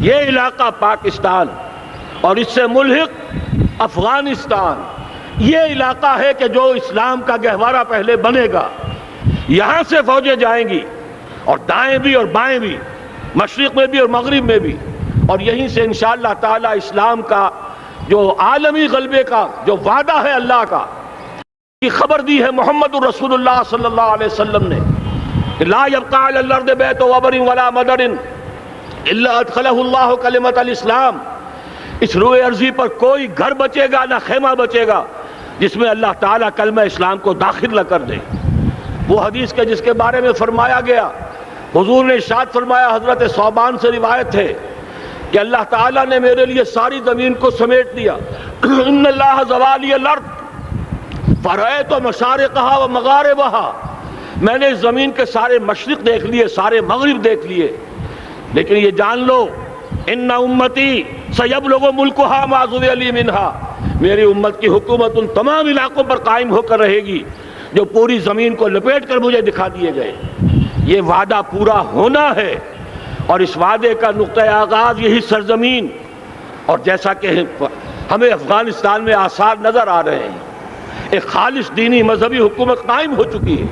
یہ علاقہ پاکستان اور اس سے ملحق افغانستان یہ علاقہ ہے کہ جو اسلام کا گہوارہ پہلے بنے گا. یہاں سے فوجیں جائیں گی اور دائیں بھی اور بائیں بھی، مشرق میں بھی اور مغرب میں بھی، اور یہیں سے انشاءاللہ تعالی اسلام کا جو عالمی غلبے کا جو وعدہ ہے اللہ کا کی خبر دی ہے محمد الرسول اللہ صلی اللہ علیہ وسلم نے کہ لا يبقى على الارض بیت وبر ولا مدر الا ادخلہ اللہ کلمۃ الاسلام. اس روئے ارضی پر کوئی گھر بچے گا نہ خیمہ بچے گا جس میں اللہ تعالیٰ کلمہ اسلام کو داخل نہ کر دے. وہ حدیث کے جس کے بارے میں فرمایا گیا، حضور نے ارشاد فرمایا، حضرت ثوبان سے روایت ہے کہ اللہ تعالیٰ نے میرے لیے ساری زمین کو سمیٹ دیا. ان اللہ زوالی الارض فرأیت مشارقہا و مغاربہا، میں نے اس زمین کے سارے مشرق دیکھ لیے، سارے مغرب دیکھ لیے، لیکن یہ جان لو ان امتی سیبلغ ملکہا ما ذرئ لی منہا، میری امت کی حکومت ان تمام علاقوں پر قائم ہو کر رہے گی جو پوری زمین کو لپیٹ کر مجھے دکھا دیے گئے. یہ وعدہ پورا ہونا ہے اور اس وعدے کا نقطۂ آغاز یہی سرزمین، اور جیسا کہ ہمیں افغانستان میں آثار نظر آ رہے ہیں، ایک خالص دینی مذہبی حکومت قائم ہو چکی ہے.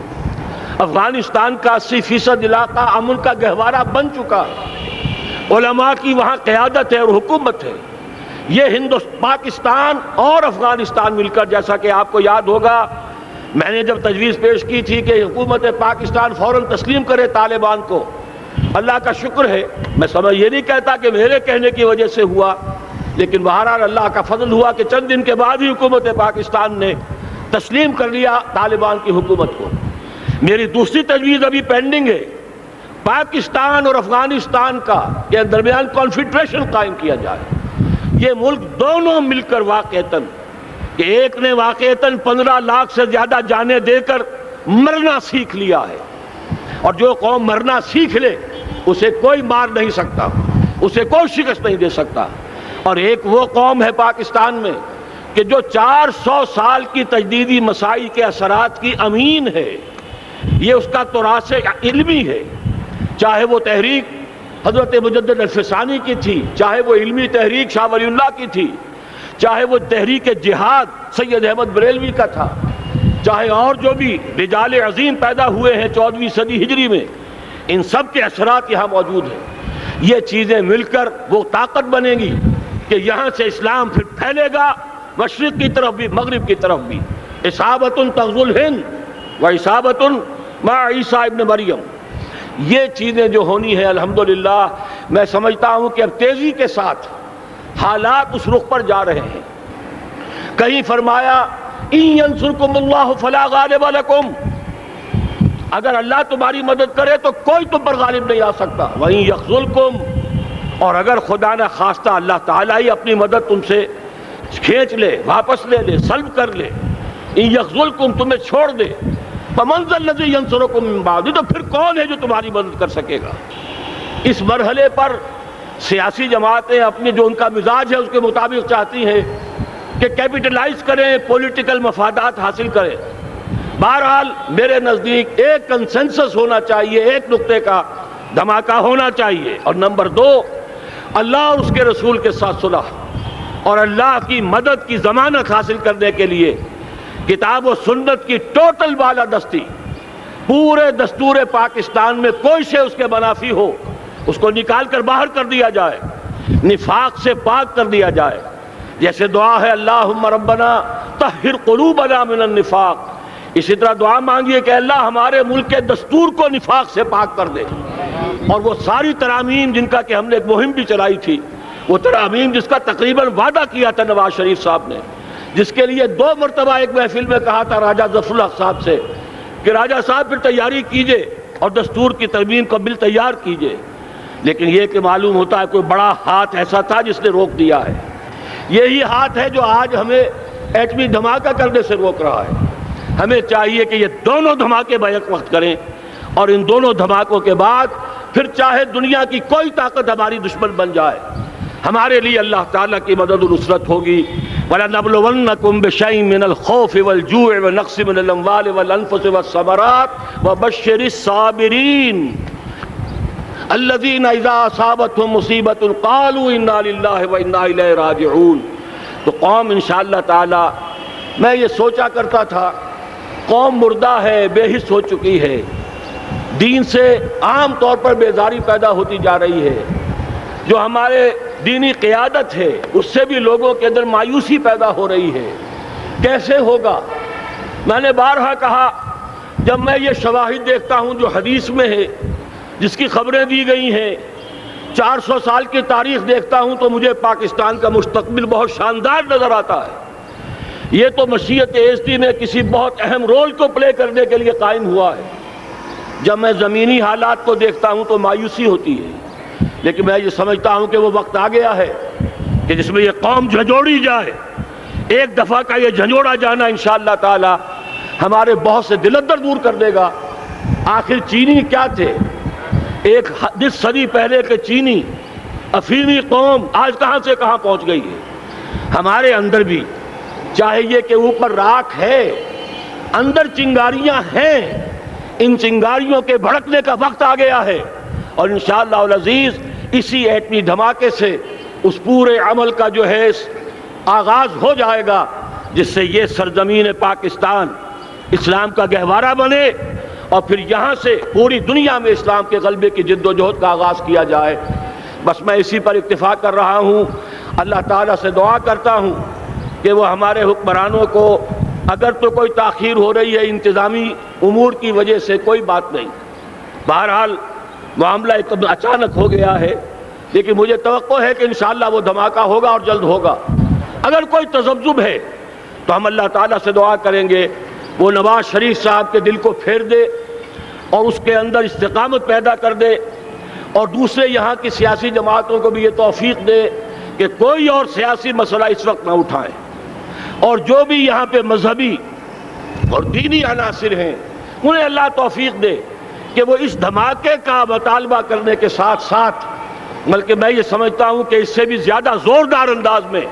افغانستان کا 80% علاقہ امن کا گہوارہ بن چکا ہے، علماء کی وہاں قیادت ہے اور حکومت ہے. یہ پاکستان اور افغانستان مل کر، جیسا کہ آپ کو یاد ہوگا میں نے جب تجویز پیش کی تھی کہ حکومت پاکستان فوراً تسلیم کرے طالبان کو، اللہ کا شکر ہے، میں یہ نہیں کہتا کہ میرے کہنے کی وجہ سے ہوا، لیکن بہرحال اللہ کا فضل ہوا کہ چند دن کے بعد ہی حکومت پاکستان نے تسلیم کر لیا طالبان کی حکومت کو. میری دوسری تجویز ابھی پینڈنگ ہے، پاکستان اور افغانستان کا کے درمیان کانفیڈریشن قائم کیا جائے. یہ ملک دونوں مل کر واقعتاً، کہ ایک نے واقعتاً 15 لاکھ سے زیادہ جانیں دے کر مرنا سیکھ لیا ہے، اور جو قوم مرنا سیکھ لے اسے کوئی مار نہیں سکتا، اسے کوئی شکست نہیں دے سکتا. اور ایک وہ قوم ہے پاکستان میں کہ جو 400 سال کی تجدیدی مسائی کے اثرات کی امین ہے. یہ اس کا تراث علمی ہے، چاہے وہ تحریک حضرت مجدد الفسانی کی تھی، چاہے وہ علمی تحریک شاہ ولی اللہ کی تھی، چاہے وہ تحریک جہاد سید احمد بریلوی کا تھا، چاہے اور جو بھی رجال عظیم پیدا ہوئے ہیں 14ویں صدی ہجری میں، ان سب کے اثرات یہاں موجود ہیں. یہ چیزیں مل کر وہ طاقت بنے گی کہ یہاں سے اسلام پھر پھیلے گا، مشرق کی طرف بھی مغرب کی طرف بھی. اصابۃ تغزو الہند و اصابۃ مع عیسیٰ ابن مریم، یہ چیزیں جو ہونی ہیں الحمدللہ میں سمجھتا ہوں کہ اب تیزی کے ساتھ حالات اس رخ پر جا رہے ہیں. کہیں فرمایا ان ینصرکم اللہ فلا غالب لکم، اگر اللہ تمہاری مدد کرے تو کوئی تم پر غالب نہیں آ سکتا. وَإِن یخذلکم، اور اگر خدا نہ خواستہ اللہ تعالیٰ ہی اپنی مدد تم سے کھینچ لے، واپس لے لے، سلب کر لے، ان یخذلکم تمہیں چھوڑ دے، فمن ذا الذی ینصرکم من بعد، تو پھر کون ہے جو تمہاری مدد کر سکے گا. اس مرحلے پر سیاسی جماعتیں اپنی جو ان کا مزاج ہے اس کے مطابق چاہتی ہیں کہ کیپٹلائز کریں، پولیٹیکل مفادات حاصل کریں. بہرحال میرے نزدیک ایک کنسنسس ہونا چاہیے، ایک نقطے کا دھماکہ ہونا چاہیے. اور نمبر 2، اللہ اور اس کے رسول کے ساتھ صلح اور اللہ کی مدد کی ضمانت حاصل کرنے کے لیے کتاب و سنت کی ٹوٹل بالادستی. پورے دستور پاکستان میں کوئی شے اس کے منافی ہو اس کو نکال کر باہر کر دیا جائے، نفاق سے پاک کر دیا جائے. جیسے دعا ہے اللہم ربنا طہر قلوبنا من النفاق، اسی طرح دعا مانگیے کہ اللہ ہمارے ملک کے دستور کو نفاق سے پاک کر دے. اور وہ ساری ترامیم جن کا کہ ہم نے ایک مہم بھی چلائی تھی، وہ ترامیم جس کا تقریباً وعدہ کیا تھا نواز شریف صاحب نے، جس کے لیے 2 مرتبہ ایک محفل میں کہا تھا راجہ ظفر الحق صاحب سے کہ راجہ صاحب پھر تیاری کیجئے اور دستور کی ترمیم کا بل تیار کیجئے. لیکن یہ کہ معلوم ہوتا ہے کوئی بڑا ہاتھ ایسا تھا جس نے روک دیا ہے. یہی ہاتھ ہے جو آج ہمیں ایٹمی دھماکہ کرنے سے روک رہا ہے. ہمیں چاہیے کہ یہ دونوں دھماکے بیک وقت کریں، اور ان دونوں دھماکوں کے بعد پھر چاہے دنیا کی کوئی طاقت ہماری دشمن بن جائے، ہمارے لیے اللہ تعالیٰ کی مدد و نصرت ہوگی. وَلَنَبْلُوَنَّكُمْ بِشَيْءٍ مِّنَ الْخَوْفِ وَالْجُوعِ وَنَقْصٍ مِّنَ الْأَمْوَالِ وَالْأَنفُسِ وَالثَّمَرَاتِ وَبَشِّرِ الصَّابِرِينَ. الذین اذا اصابتهم مصیبۃ قالوا انا للہ و انا الیہ راجعون. تو قوم انشاءاللہ تعالی، میں یہ سوچا کرتا تھا قوم مردہ ہے، بے حس ہو چکی ہے، دین سے عام طور پر بیزاری پیدا ہوتی جا رہی ہے، جو ہمارے دینی قیادت ہے اس سے بھی لوگوں کے اندر مایوسی پیدا ہو رہی ہے. کیسے ہوگا؟ میں نے بارہا کہا، جب میں یہ شواہد دیکھتا ہوں جو حدیث میں ہے، جس کی خبریں دی گئی ہیں، 400 سال کی تاریخ دیکھتا ہوں، تو مجھے پاکستان کا مستقبل بہت شاندار نظر آتا ہے. یہ تو مشیت ایزدی میں کسی بہت اہم رول کو پلے کرنے کے لیے قائم ہوا ہے. جب میں زمینی حالات کو دیکھتا ہوں تو مایوسی ہوتی ہے، لیکن میں یہ سمجھتا ہوں کہ وہ وقت آ گیا ہے کہ جس میں یہ قوم جھنجھوڑی جائے. ایک دفعہ کا یہ جھنجھوڑا جانا انشاءاللہ تعالی ہمارے بہت سے دل اندر دور کر دے گا. آخر چینی کیا تھے؟ ایک 10 صدی پہلے کے چینی افریقی قوم آج کہاں سے کہاں پہنچ گئی ہے. ہمارے اندر بھی چاہے یہ کہ اوپر راکھ ہے، اندر چنگاریاں ہیں، ان چنگاریوں کے بھڑکنے کا وقت آ گیا ہے، اور انشاءاللہ العزیز اسی ایٹمی دھماکے سے اس پورے عمل کا جو ہے آغاز ہو جائے گا، جس سے یہ سرزمین پاکستان اسلام کا گہوارہ بنے، اور پھر یہاں سے پوری دنیا میں اسلام کے غلبے کی جد و جہد کا آغاز کیا جائے. بس میں اسی پر اکتفا کر رہا ہوں. اللہ تعالیٰ سے دعا کرتا ہوں کہ وہ ہمارے حکمرانوں کو، اگر تو کوئی تاخیر ہو رہی ہے انتظامی امور کی وجہ سے، کوئی بات نہیں، بہرحال معاملہ ایک اچانک ہو گیا ہے، لیکن مجھے توقع ہے کہ انشاءاللہ وہ دھماکہ ہوگا اور جلد ہوگا. اگر کوئی تذبذب ہے تو ہم اللہ تعالیٰ سے دعا کریں گے وہ نواز شریف صاحب کے دل کو پھیر دے اور اس کے اندر استقامت پیدا کر دے، اور دوسرے یہاں کی سیاسی جماعتوں کو بھی یہ توفیق دے کہ کوئی اور سیاسی مسئلہ اس وقت نہ اٹھائیں، اور جو بھی یہاں پہ مذہبی اور دینی عناصر ہیں انہیں اللہ توفیق دے کہ وہ اس دھماکے کا مطالبہ کرنے کے ساتھ ساتھ، بلکہ میں یہ سمجھتا ہوں کہ اس سے بھی زیادہ زوردار انداز میں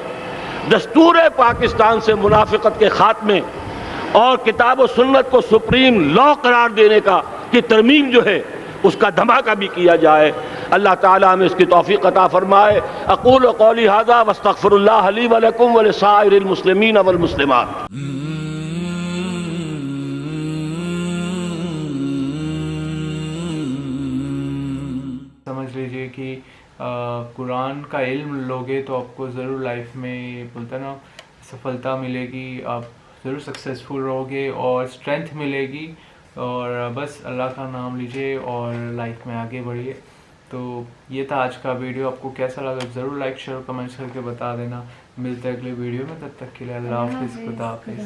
دستور پاکستان سے منافقت کے خاتمے اور کتاب و سنت کو سپریم لا قرار دینے کی ترمیم جو ہے اس کا دھماکہ بھی کیا جائے. اللہ تعالیٰ ہمیں اس کی توفیق عطا فرمائے. اقول قولی ھذا واستغفر اللہ لی ولکم ولسائر المسلمین والمسلمات. سمجھ لیجئے کہ قرآن کا علم لوگے تو آپ کو ضرور لائف میں بولتا نا سفلتا ملے گی، آپ ضرور سکسیزفل رہو گے اور اسٹرینتھ ملے گی، اور بس اللہ کا نام لیجئے اور لائف میں آگے بڑھیے. تو یہ تھا آج کا ویڈیو. آپ کو کیسا لگا ضرور لائک شیئر کمنٹس کر کے بتا دینا. ملتے ہیں اگلے ویڈیو میں، تب تک کے لیے اللہ حافظ. خدا حافظ.